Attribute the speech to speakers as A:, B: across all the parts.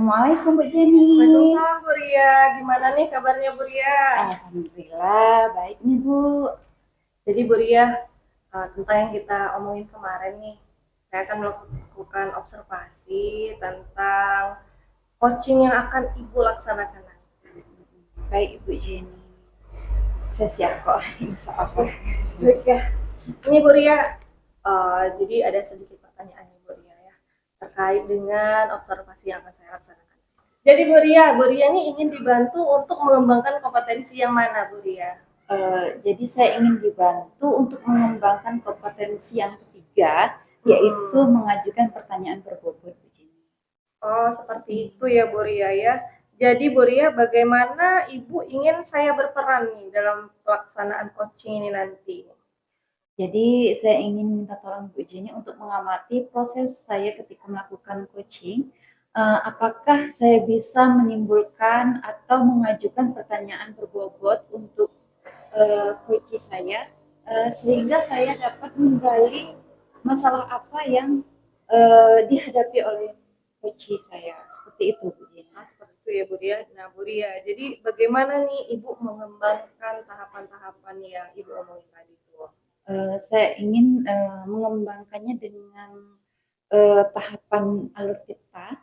A: Assalamualaikum Bu Jenny.
B: Waalaikumsalam Bu Ria, gimana nih kabarnya Bu Ria?
A: Alhamdulillah baik nih Bu.
B: Jadi Bu Ria, tentang yang kita omongin kemarin nih, saya akan melakukan observasi tentang coaching yang akan Ibu laksanakan nanti.
A: Baik Bu Jenny. Saya siap kok, insya Allah.
B: Baik ya, ini Bu Ria, jadi ada sedikit pertanyaan nih Bu Ria ya, terkait dengan observasi yang akan saya laksanakan. Jadi Bu Ria ini ingin dibantu untuk mengembangkan kompetensi yang mana Bu Ria?
A: Jadi saya ingin dibantu untuk mengembangkan kompetensi yang ketiga, yaitu mengajukan pertanyaan berbobot Bu Jenny.
B: Oh, seperti itu ya Bu Ria ya. Jadi Bu Ria, bagaimana Ibu ingin saya berperan nih dalam pelaksanaan coaching ini nanti?
A: Jadi saya ingin minta tolong Bu Jenny untuk mengamati proses saya ketika melakukan coaching. Apakah saya bisa menimbulkan atau mengajukan pertanyaan berbobot untuk coach saya, sehingga saya dapat menggali masalah apa yang dihadapi oleh coach saya. Seperti itu Bu Jenny.
B: Seperti itu ya Bu Ria. Nah Bu Ria, jadi bagaimana nih Ibu mengembangkan tahapan-tahapan yang Ibu omongin tadi itu?
A: Saya ingin mengembangkannya dengan tahapan alur kita,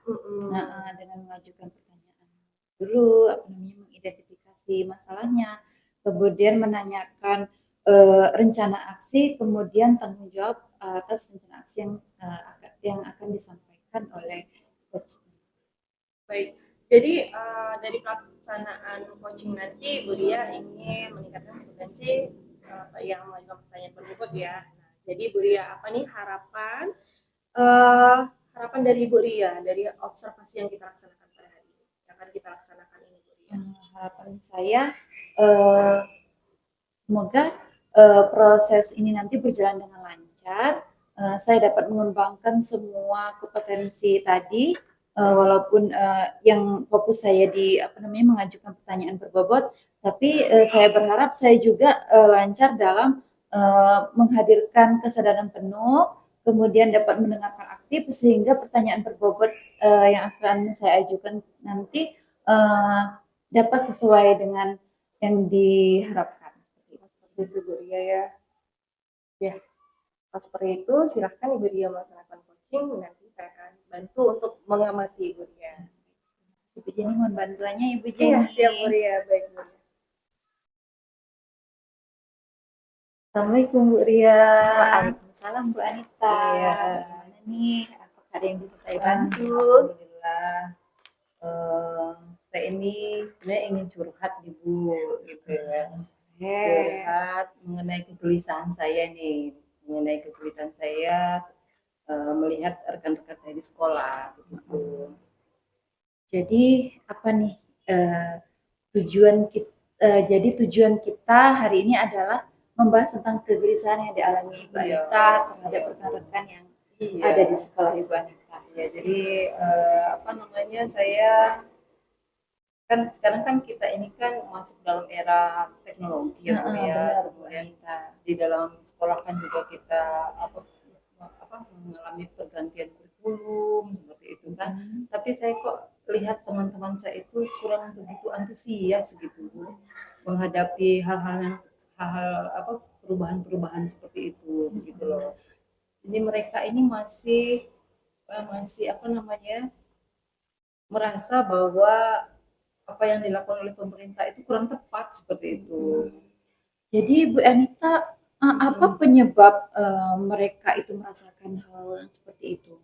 A: dengan mengajukan pertanyaan dulu, mengidentifikasi masalahnya, kemudian menanyakan rencana aksi, kemudian tanggung jawab atas rencana aksi yang akan disampaikan oleh coach.
B: Baik, jadi dari pelaksanaan coaching nanti Bu Ria ingin meningkatkan kompetensi yang mengajukan pertanyaan berbobot ya. Nah, jadi Bu Ria, apa nih harapan dari Bu Ria dari observasi yang kita laksanakan pada hari ini, yang akan kita laksanakan ini Bu Ria?
A: Harapan saya semoga proses ini nanti berjalan dengan lancar. Saya dapat mengembangkan semua kompetensi tadi, walaupun yang fokus saya di mengajukan pertanyaan berbobot, tapi saya berharap saya juga lancar dalam menghadirkan kesadaran penuh, kemudian dapat mendengarkan aktif sehingga pertanyaan berbobot yang akan saya ajukan nanti dapat sesuai dengan yang diharapkan.
B: Seperti itu Bu Ria ya. Ya, seperti itu silahkan Ibu Ria melaksanakan coaching, nanti saya akan bantu untuk mengamati Ibu Ria.
A: Ibu Jenny mohon bantuannya Ibu Jenny.
B: Iya, siap Bu Ria, baik Bu Ria.
A: Assalamualaikum Bu Ria. Waalaikumsalam Bu Anita.
B: Iya.
A: Gimana nih? Apakah ada yang bisa saya bantu?
C: Alhamdulillah. Saya ini sebenarnya ingin curhat nih Bu, gitu ya. Curhat mengenai kegelisahan saya nih, melihat rekan-rekan saya di sekolah, gitu.
A: Jadi apa nih tujuan kita hari ini adalah membahas tentang kegelisahan yang dialami Ibu Anita terhadap rekan-rekan yang ada di sekolah Ibu Anita.
C: Ya, jadi saya kan sekarang kan kita ini kan masuk dalam era teknologi ya Bu ya. Kemudian di dalam sekolah kan juga kita mengalami pergantian kurikulum seperti itu kan. Tapi saya kok lihat teman-teman saya itu kurang begitu antusias gitu Bu menghadapi hal-hal perubahan-perubahan seperti itu begitu loh. Jadi mereka ini masih merasa bahwa apa yang dilakukan oleh pemerintah itu kurang tepat seperti itu.
A: Jadi Bu Anita, apa penyebab mereka itu merasakan hal yang seperti itu?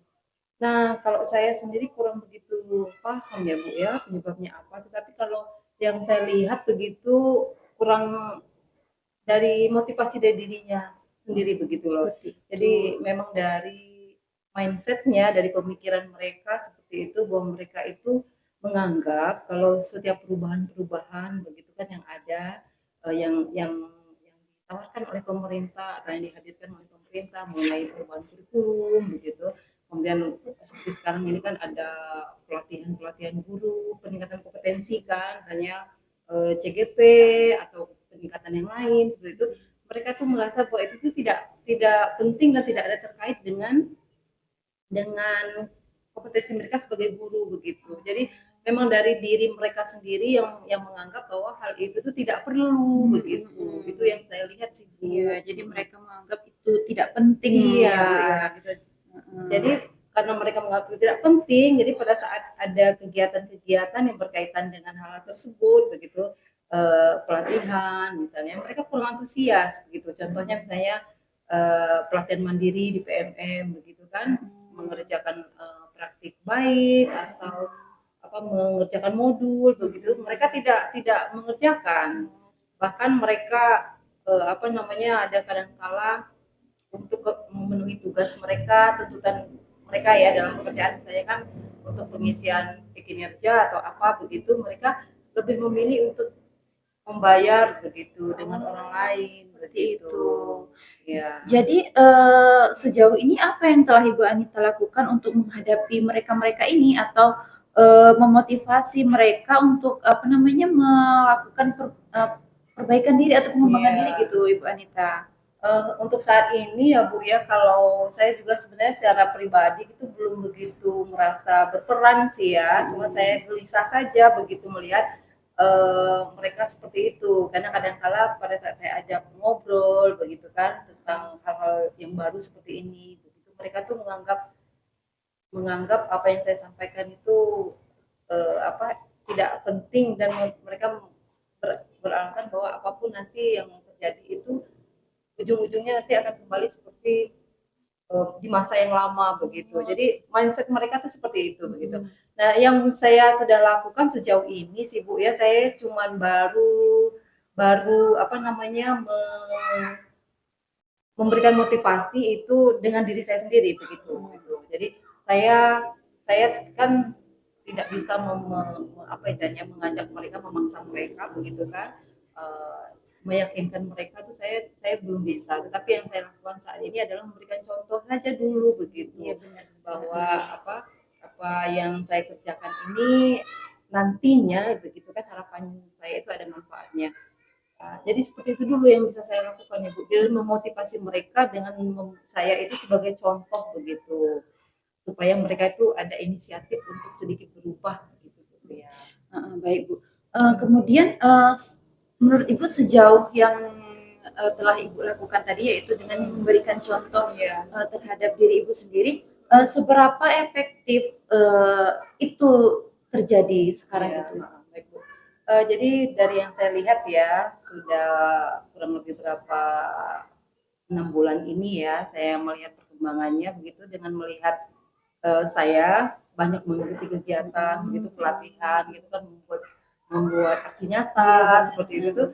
C: Nah, kalau saya sendiri kurang begitu paham ya Bu ya penyebabnya apa. Tetapi kalau yang saya lihat begitu kurang dari motivasi dari dirinya sendiri begitu loh. Jadi memang dari mindsetnya, dari pemikiran mereka seperti itu bahwa mereka itu menganggap kalau setiap perubahan-perubahan begitu kan yang ada yang ditawarkan oleh pemerintah atau yang dihadirkan oleh pemerintah mengenai perubahan kurikulum begitu. Kemudian seperti sekarang ini kan ada pelatihan guru, peningkatan kompetensi kan, hanya CGP atau peningkatan yang lain seperti itu. Mereka tuh merasa bahwa itu tidak penting dan tidak ada terkait dengan kompetensi mereka sebagai guru begitu. Jadi memang dari diri mereka sendiri yang menganggap bahwa hal itu tuh tidak perlu begitu. Itu yang saya lihat sih Bu.
A: Iya, jadi mereka menganggap itu tidak penting
C: Iya,
A: ya, Bu, ya.
C: gitu. Jadi karena mereka menganggap itu tidak penting, jadi pada saat ada kegiatan-kegiatan yang berkaitan dengan hal tersebut, begitu pelatihan, misalnya mereka kurang antusias, begitu. Contohnya misalnya pelatihan mandiri di PMM, begitu kan, mengerjakan praktik baik atau apa mengerjakan modul, begitu. Mereka tidak mengerjakan, bahkan mereka apa namanya ada kadangkala untuk memenuhi tugas mereka, tuntutan mereka ya dalam pekerjaan saya kan untuk pengisian kinerja atau apa begitu mereka lebih memilih untuk membayar begitu dengan orang lain begitu. Ya.
A: Jadi sejauh ini apa yang telah Ibu Anita lakukan untuk menghadapi mereka-mereka ini atau memotivasi mereka untuk apa namanya melakukan perbaikan diri atau pengembangan diri gitu Ibu Anita?
C: Untuk saat ini ya Bu ya, kalau saya juga sebenarnya secara pribadi itu belum begitu merasa berperan sih ya, cuma saya gelisah saja begitu melihat mereka seperti itu, karena kadang-kala pada saat saya ajak ngobrol begitu kan tentang hal-hal yang baru seperti ini, begitu mereka tuh menganggap apa yang saya sampaikan itu apa tidak penting dan mereka beralasan bahwa apapun nanti yang terjadi itu ujung-ujungnya nanti akan kembali seperti di masa yang lama begitu. Jadi mindset mereka tuh seperti itu begitu. Nah, yang saya sudah lakukan sejauh ini sih Bu ya, saya cuman baru apa namanya memberikan motivasi itu dengan diri saya sendiri begitu. Gitu. Jadi saya kan tidak bisa apa istilahnya mengajak mereka, memaksa mereka begitu kan. Meyakinkan mereka tuh saya belum bisa, tetapi yang saya lakukan saat ini adalah memberikan contoh saja dulu begitu
A: Iya benar.
C: bahwa apa yang saya kerjakan ini nantinya begitu kan harapan saya itu ada manfaatnya. Jadi seperti itu dulu yang bisa saya lakukan Ibu, jadi memotivasi mereka dengan saya itu sebagai contoh begitu supaya mereka itu ada inisiatif untuk sedikit berubah gitu ya.
A: Baik Bu. Kemudian menurut Ibu sejauh yang telah Ibu lakukan tadi yaitu dengan memberikan contoh terhadap diri Ibu sendiri, seberapa efektif itu terjadi sekarang itu?
C: Baik, Bu. Jadi dari yang saya lihat ya sudah kurang lebih berapa 6 bulan ini ya saya melihat perkembangannya begitu dengan melihat saya banyak mengikuti kegiatan begitu pelatihan gitu kan membuat aksi nyata seperti itu tuh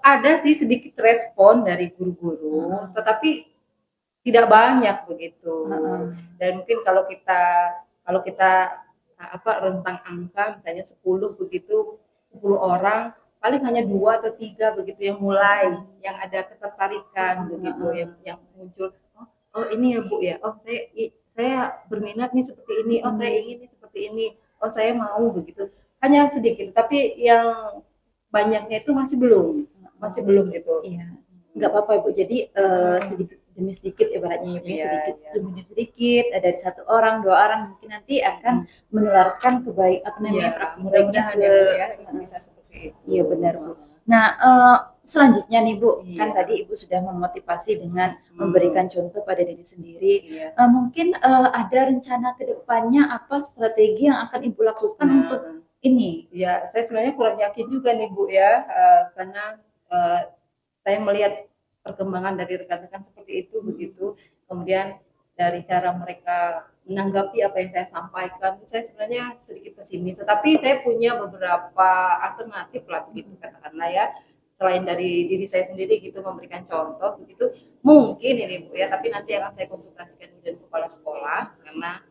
C: ada sih sedikit respon dari guru-guru tetapi tidak banyak begitu dan mungkin kalau kita apa rentang angka misalnya 10 begitu 10 orang paling hanya 2 atau 3 begitu yang mulai yang ada ketertarikan begitu yang muncul oh ini ya Bu ya oh saya berminat nih seperti ini oh saya ingin nih seperti ini oh saya mau begitu hanya sedikit tapi yang banyaknya itu masih belum gitu.
A: Iya, nggak apa-apa Bu. Jadi sedikit demi sedikit ibaratnya ya, sedikit demi sedikit ada satu orang, dua orang mungkin nanti akan menularkan kebaik apa namanya praktiknya ke
C: bisa seperti itu.
A: Iya benar Bu. Nah selanjutnya nih Bu, kan tadi Ibu sudah memotivasi dengan memberikan contoh pada diri sendiri. Mungkin ada rencana kedepannya apa strategi yang akan Ibu lakukan untuk ini?
C: Ya, saya sebenarnya kurang yakin juga nih Bu ya, karena saya melihat perkembangan dari rekan-rekan seperti itu begitu, kemudian dari cara mereka menanggapi apa yang saya sampaikan, saya sebenarnya sedikit pesimis. Tetapi saya punya beberapa alternatif lah begitu katakanlah ya, selain dari diri saya sendiri gitu memberikan contoh begitu, mungkin ini Bu ya, tapi nanti akan saya konsultasikan dengan kepala sekolah karena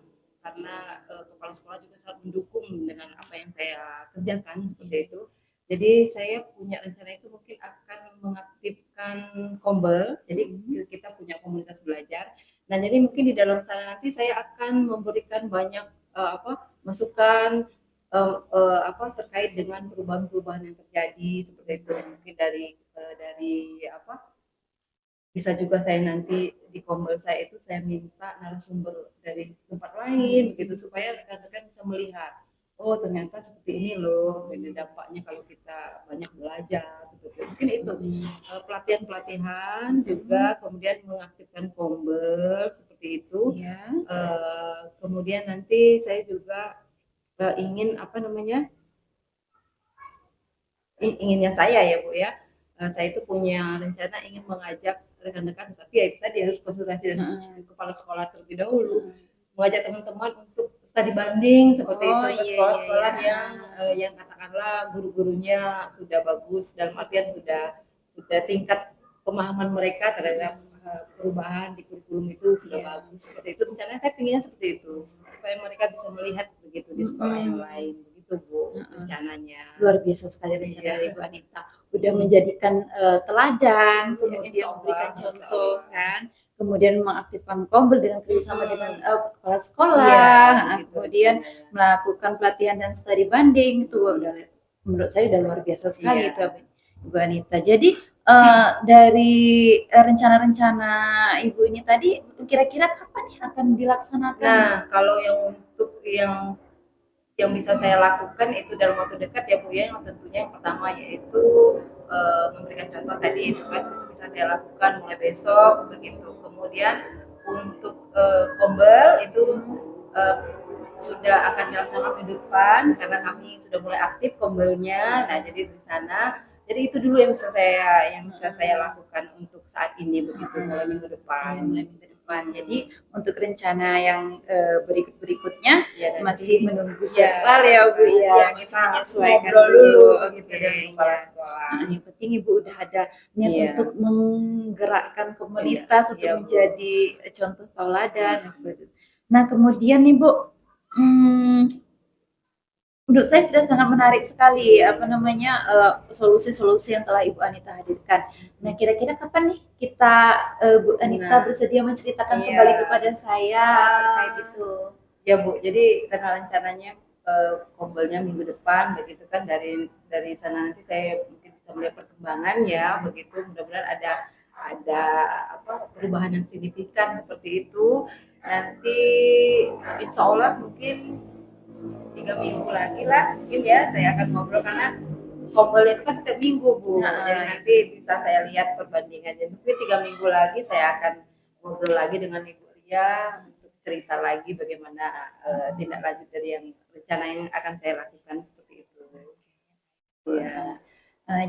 C: kepala sekolah juga sangat mendukung dengan apa yang saya kerjakan seperti itu. Jadi saya punya rencana itu mungkin akan mengaktifkan Kombel. Jadi kita punya komunitas belajar. Nah, jadi mungkin di dalam sana nanti saya akan memberikan banyak masukan terkait dengan perubahan-perubahan yang terjadi seperti itu. Mungkin dari bisa juga saya nanti di kombel saya itu saya minta narasumber dari tempat lain begitu supaya rekan-rekan bisa melihat, oh ternyata seperti ini loh ini dampaknya kalau kita banyak belajar seperti itu. Mungkin itu pelatihan-pelatihan juga, kemudian mengaktifkan kombel seperti itu.
A: Ya.
C: Kemudian nanti saya juga ingin apa namanya, inginnya saya ya Bu ya, saya itu punya rencana ingin mengajak rekan-rekan, tapi ya itu tadi harus konsultasi dengan kepala sekolah terlebih dahulu, mengajak teman-teman untuk studi banding seperti
A: Oh,
C: itu ke
A: iya,
C: sekolah-sekolah
A: iya.
C: yang katakanlah guru-gurunya sudah bagus dalam artian sudah tingkat pemahaman mereka terhadap perubahan di kurikulum itu sudah
A: Iya.
C: bagus seperti itu. Rencananya saya pinginnya seperti itu supaya mereka bisa melihat begitu di sekolah yang lain begitu Bu rencananya.
A: Luar biasa sekali rencana
C: Iya.
A: dari Bu Anita. Udah menjadikan teladan,
C: Insya
A: kemudian
C: Allah,
A: memberikan
C: insya
A: contoh
C: Allah.
A: kan, kemudian mengaktifkan kombel dengan kerjasama dengan kepala sekolah,
C: Iya, gitu.
A: kemudian melakukan pelatihan dan studi banding itu udah menurut saya udah luar biasa sekali
C: Iya.
A: itu Bu Anita. Jadi dari rencana-rencana Ibu ini tadi kira-kira kapan ya akan dilaksanakan?
C: Nah, kalau yang untuk yang bisa saya lakukan itu dalam waktu dekat ya Bu ya, yang tentunya yang pertama yaitu memberikan contoh tadi itu kan itu bisa saya lakukan mulai besok begitu. Kemudian untuk kombel itu eh, sudah akan dilaksanakan minggu depan karena kami sudah mulai aktif kombelnya. Nah, jadi di sana jadi itu dulu yang bisa saya lakukan untuk saat ini begitu mulai minggu depan.
A: Mulai minggu depan. Jadi untuk rencana yang berikutnya
C: Ya,
A: masih menunggu
C: ya,
A: jadwal ya Bu ya.
C: yang
A: Kita
C: kita
A: menyesuaikan
C: ngobrol dulu gitu
A: Oke,
C: dengan kepala
A: ya.
C: sekolah.
A: Nah, yang penting Ibu udah ada niat
C: Iya.
A: untuk menggerakkan komunitas
C: Iya,
A: untuk
C: iya, Bu.
A: menjadi contoh tauladan. Nah kemudian nih Bu, menurut saya sudah sangat menarik sekali apa namanya solusi-solusi yang telah Ibu Anita hadirkan. Nah, kira-kira kapan nih kita Bu Anita
C: Nah,
A: bersedia menceritakan
C: iya.
A: kembali kepada saya terkait itu?
C: Ya Bu, jadi karena rencananya kombelnya minggu depan begitu kan dari sana nanti saya mungkin bisa melihat perkembangan ya begitu mudah-mudahan ada apa perubahan yang signifikan seperti itu nanti insya Allah mungkin 3 minggu lagi lah mungkin ya saya akan ngobrol karena kombelnya itu kan setiap minggu Bu,
A: Nah,
C: jadi nanti bisa saya lihat perbandingannya mungkin 3 minggu lagi saya akan ngobrol lagi dengan Ibu Ria untuk cerita lagi bagaimana tindak lanjut dari yang rencana yang akan saya lakukan seperti itu.
A: Ya.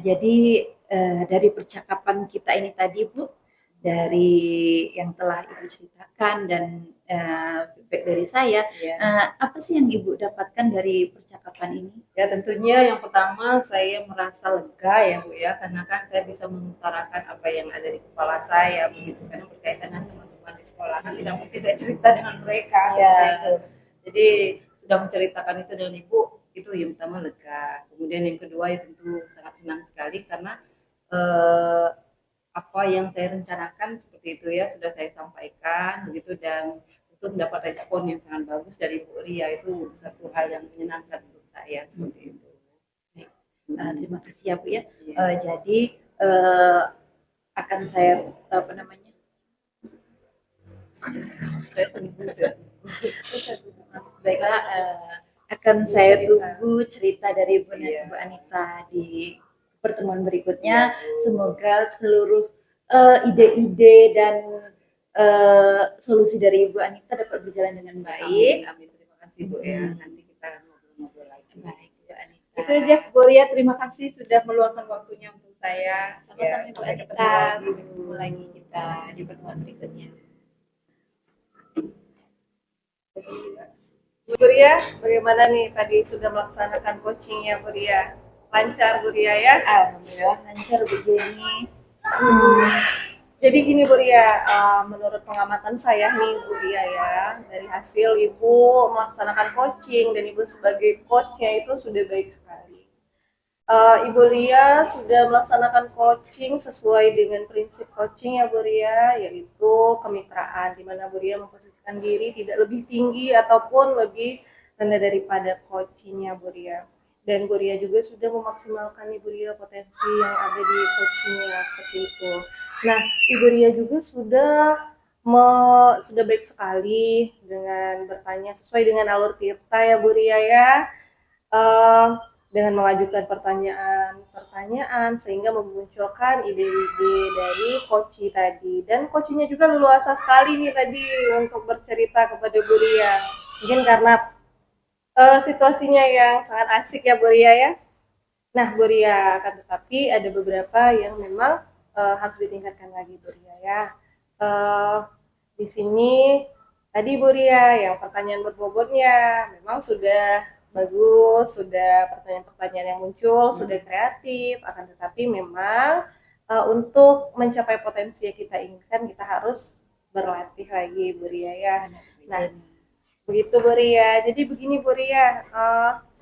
A: Jadi dari percakapan kita ini tadi Bu, dari yang telah Ibu ceritakan dan feedback dari saya,
C: Ya.
A: apa sih yang Ibu dapatkan dari percakapan ini?
C: Ya tentunya yang pertama saya merasa lega ya Bu ya karena kan saya bisa mengutarakan apa yang ada di kepala saya begitu karena berkaitan dengan teman-teman di sekolah kan tidak mungkin saya cerita dengan mereka seperti itu. Jadi sudah menceritakan itu dengan Ibu itu yang pertama lega. Kemudian yang kedua ya tentu sangat senang sekali karena apa yang saya rencanakan seperti itu ya sudah saya sampaikan begitu dan itu mendapat respon yang sangat bagus dari Bu Ria itu satu hal yang menyenangkan untuk saya seperti itu.
A: Terima kasih ya Bu ya.
C: Iya.
A: Jadi akan saya apa namanya? Baiklah, akan saya tunggu cerita dari Bu Anita di pertemuan berikutnya. Semoga seluruh ide-ide dan solusi dari Ibu Anita dapat berjalan dengan baik.
C: Amin. Terima kasih Bu ya. Nanti kita ngobrol-ngobrol lagi.
A: Baik, Bu Anita.
C: Itu aja Bu Ria, terima kasih sudah meluangkan waktunya untuk saya.
A: Sama-sama Bu
C: Sampai
A: Anita.
C: ketemu
A: Ketemu lagi kita di pertemuan berikutnya.
B: Bu Ria, bagaimana nih tadi sudah melaksanakan coachingnya Bu Ria? Lancar Bu Ria ya?
A: Alhamdulillah lancar Bu Jenny.
B: Jadi gini Bu Ria, menurut pengamatan saya nih Bu Ria ya, dari hasil Ibu melaksanakan coaching dan Ibu sebagai coachnya itu sudah baik sekali. Ibu Ria sudah melaksanakan coaching sesuai dengan prinsip coaching ya Bu Ria, yaitu kemitraan, di mana Bu Ria memposisikan diri tidak lebih tinggi ataupun lebih rendah daripada coachingnya Bu Ria. Dan Bu Ria juga sudah memaksimalkan Ibu Ria potensi yang ada di coachingnya seperti itu. Nah, Ibu Ria juga sudah baik sekali dengan bertanya sesuai dengan alur kita ya Bu Ria ya. Eh, dengan mengajukan pertanyaan-pertanyaan sehingga memunculkan ide-ide dari Koci tadi. Dan Kocinya juga leluasa sekali nih tadi untuk bercerita kepada Bu Ria. Mungkin karena situasinya yang sangat asik ya Bu Ria ya. Nah Bu Ria, akan tetapi ada beberapa yang memang harus ditingkatkan lagi Bu Ria ya. Eh, di sini tadi Bu Ria yang pertanyaan berbobotnya memang sudah bagus, sudah pertanyaan-pertanyaan yang muncul, sudah kreatif, akan tetapi memang untuk mencapai potensi yang kita inginkan kita harus berlatih lagi Bu Ria ya. Nah, begitu Bu Ria. Jadi begini Bu Ria,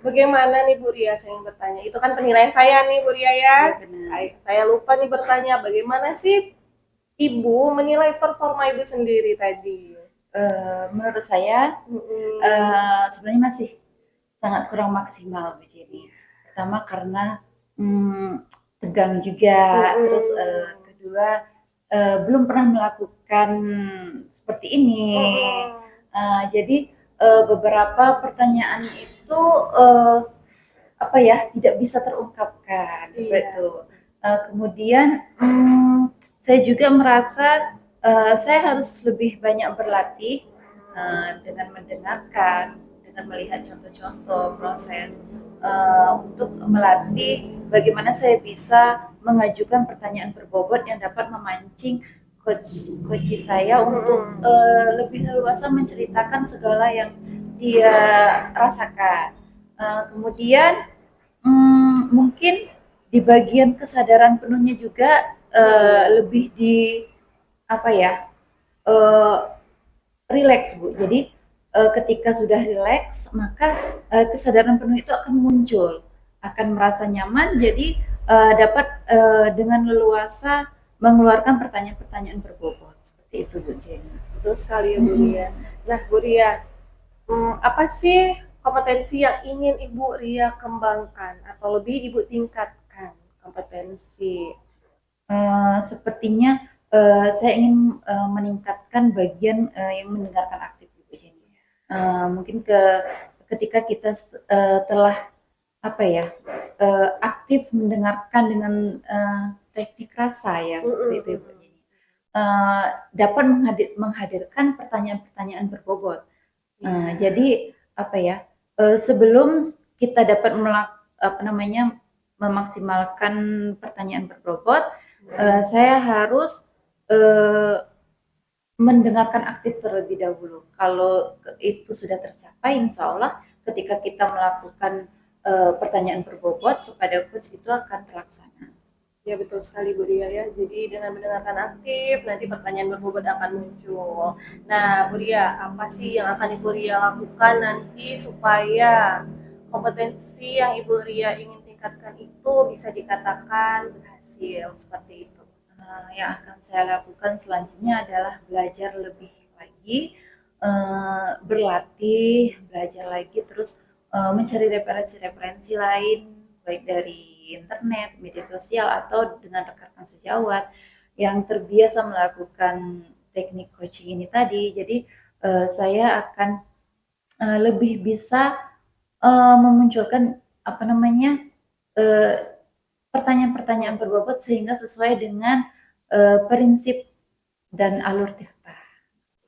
B: bagaimana nih Bu Ria, saya ingin bertanya. Itu kan penilaian saya nih Bu Ria ya. Saya lupa nih bertanya, bagaimana sih Ibu menilai performa Ibu sendiri tadi?
A: Menurut saya sebenarnya masih sangat kurang maksimal Bu Jenny. Pertama karena tegang juga, terus kedua belum pernah melakukan seperti ini. Jadi beberapa pertanyaan itu apa ya, tidak bisa terungkapkan itu. Kemudian saya juga merasa saya harus lebih banyak berlatih dengan mendengarkan, dengan melihat contoh-contoh proses untuk melatih bagaimana saya bisa mengajukan pertanyaan berbobot yang dapat memancing coach saya untuk lebih leluasa menceritakan segala yang dia rasakan. Kemudian mungkin di bagian kesadaran penuhnya juga lebih di apa ya, relax Bu. Jadi ketika sudah relax maka kesadaran penuh itu akan muncul, akan merasa nyaman, jadi dapat dengan leluasa mengeluarkan pertanyaan-pertanyaan berbobot seperti itu Bu Jenny.
B: Betul sekali ya Bu Ria. Nah Bu Ria, apa sih kompetensi yang ingin Ibu Ria kembangkan atau lebih Ibu tingkatkan kompetensi?
A: Sepertinya saya ingin meningkatkan bagian yang mendengarkan aktif Bu Jenny. Mungkin ketika kita telah apa ya, aktif mendengarkan dengan teknik rasa ya seperti itu Bu Jenny, dapat menghadirkan pertanyaan-pertanyaan berbobot. Jadi apa ya, sebelum kita dapat memaksimalkan pertanyaan berbobot, saya harus mendengarkan aktif terlebih dahulu. Kalau itu sudah tercapai, insya Allah ketika kita melakukan pertanyaan berbobot kepada coach itu akan terlaksana.
B: Ya betul sekali Bu Ria ya. Jadi dengan mendengarkan aktif nanti pertanyaan berbobot akan muncul. Nah Bu Ria, apa sih yang akan Ibu Ria lakukan nanti supaya kompetensi yang Ibu Ria ingin tingkatkan itu bisa dikatakan berhasil seperti itu?
A: Yang akan saya lakukan selanjutnya adalah belajar lebih lagi, berlatih, belajar lagi, terus mencari referensi-referensi lain baik dari internet, media sosial, atau dengan rekan-rekan sejawat yang terbiasa melakukan teknik coaching ini tadi. Jadi saya akan lebih bisa memunculkan pertanyaan-pertanyaan berbobot sehingga sesuai dengan prinsip dan alur kita.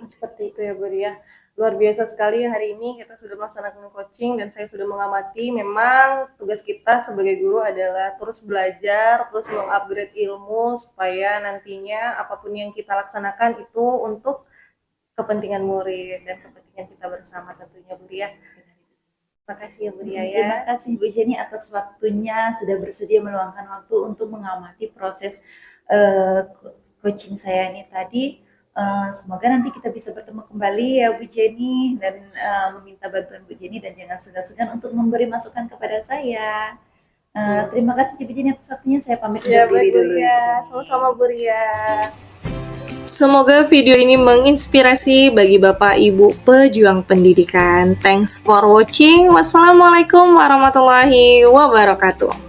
B: Seperti itu ya Bu Ria. Luar biasa sekali hari ini kita sudah melaksanakan coaching dan saya sudah mengamati memang tugas kita sebagai guru adalah terus belajar, terus mengupgrade ilmu supaya nantinya apapun yang kita laksanakan itu untuk kepentingan murid dan kepentingan kita bersama tentunya Bu Ria. Terima kasih ya Bu Ria ya.
A: Terima kasih Bu Jenny atas waktunya, sudah bersedia meluangkan waktu untuk mengamati proses coaching saya ini tadi. Semoga nanti kita bisa bertemu kembali ya Bu Jenny, dan meminta bantuan Bu Jenny, dan jangan segan-segan untuk memberi masukan kepada saya. Terima kasih Bu Jenny atas waktunya, saya pamit
B: Ya,
A: undur diri dulu.
B: Sama-sama Bu Ria. Semoga video ini menginspirasi bagi Bapak Ibu pejuang pendidikan. Thanks for watching. Wassalamualaikum warahmatullahi wabarakatuh.